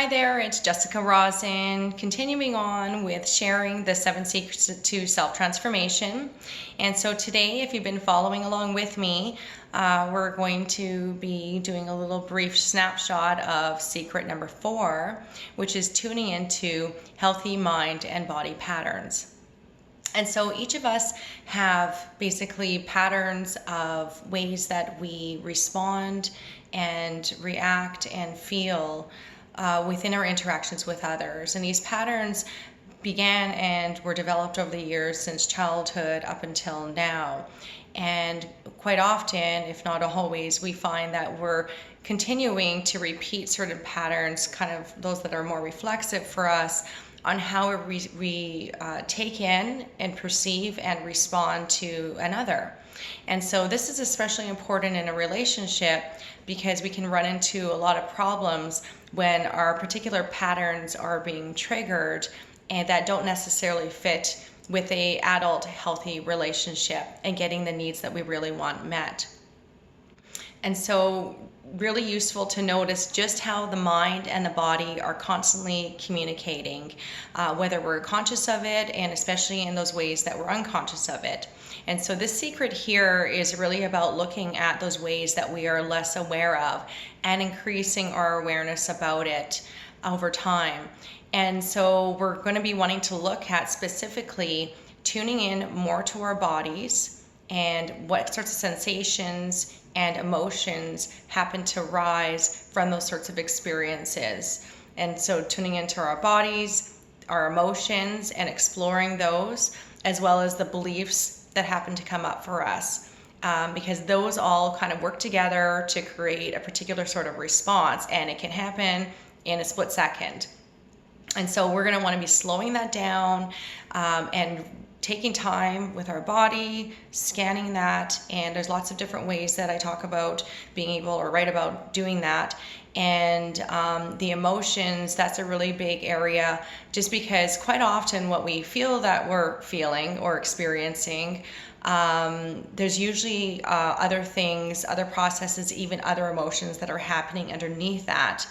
Hi there, it's Jessica Rosin, continuing on with sharing the 7 secrets to self-transformation. And so today, if you've been following along with me, we're going to be doing a little brief snapshot of secret number 4, which is tuning into healthy mind and body patterns. And so each of us have basically patterns of ways that we respond and react and feel within our interactions with others. And these patterns began and were developed over the years since childhood up until now. And quite often, if not always, we find that we're continuing to repeat certain patterns, kind of those that are more reflexive for us, on how we take in and perceive and respond to another. And so this is especially important in a relationship because we can run into a lot of problems when our particular patterns are being triggered and that don't necessarily fit with a adult healthy relationship and getting the needs that we really want met. And so really useful to notice just how the mind and the body are constantly communicating, whether we're conscious of it and especially in those ways that we're unconscious of it. And so this secret here is really about looking at those ways that we are less aware of and increasing our awareness about it over time. And so we're going to be wanting to look at specifically tuning in more to our bodies and what sorts of sensations and emotions happen to rise from those sorts of experiences. And so tuning into our bodies, our emotions, and exploring those, as well as the beliefs that happen to come up for us. Because those all kind of work together to create a particular sort of response, and it can happen in a split second. And so we're going to want to be slowing that down and taking time with our body, scanning that, and there's lots of different ways that I talk about being able or write about doing that. And the emotions, that's a really big area, just because quite often what we feel that we're feeling or experiencing, there's usually other things, other processes, even other emotions that are happening underneath that.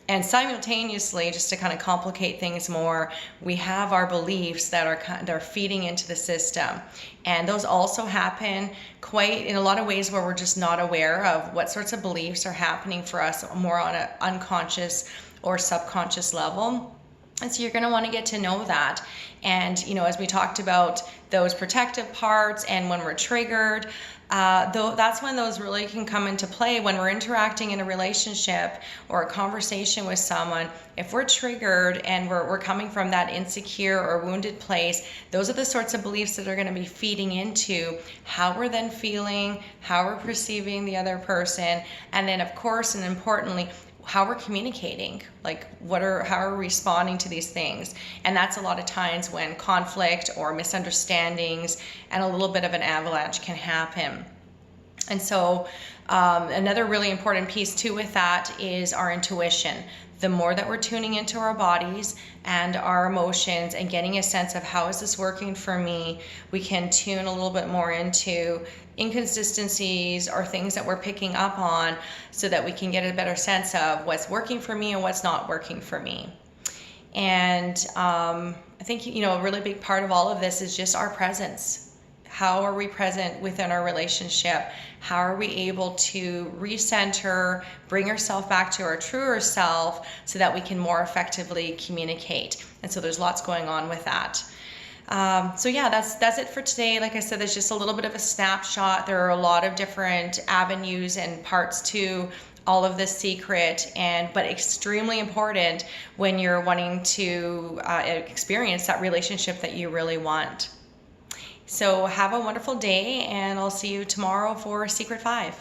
And simultaneously, just to kind of complicate things more, we have our beliefs that are feeding into the system. And those also happen quite in a lot of ways where we're just not aware of what sorts of beliefs are happening for us more on an unconscious or subconscious level. And so you're going to want to get to know that. And, as we talked about those protective parts and when we're triggered, that's when those really can come into play when we're interacting in a relationship or a conversation with someone. If we're triggered and we're coming from that insecure or wounded place, those are the sorts of beliefs that are going to be feeding into how we're then feeling, how we're perceiving the other person, and then of course and importantly, how we're communicating, like how are we responding to these things. And that's a lot of times when conflict or misunderstandings and a little bit of an avalanche can happen. And so another really important piece too with that is our intuition. The more that we're tuning into our bodies and our emotions and getting a sense of how is this working for me, we can tune a little bit more into inconsistencies or things that we're picking up on so that we can get a better sense of what's working for me and what's not working for me. And I think, a really big part of all of this is just our presence. How are we present within our relationship? How are we able to recenter, bring ourselves back to our truer self so that we can more effectively communicate? And so there's lots going on with that. So yeah, that's it for today. Like I said, there's just a little bit of a snapshot. There are a lot of different avenues and parts to all of this secret, but extremely important when you're wanting to experience that relationship that you really want. So have a wonderful day, and I'll see you tomorrow for Secret 5.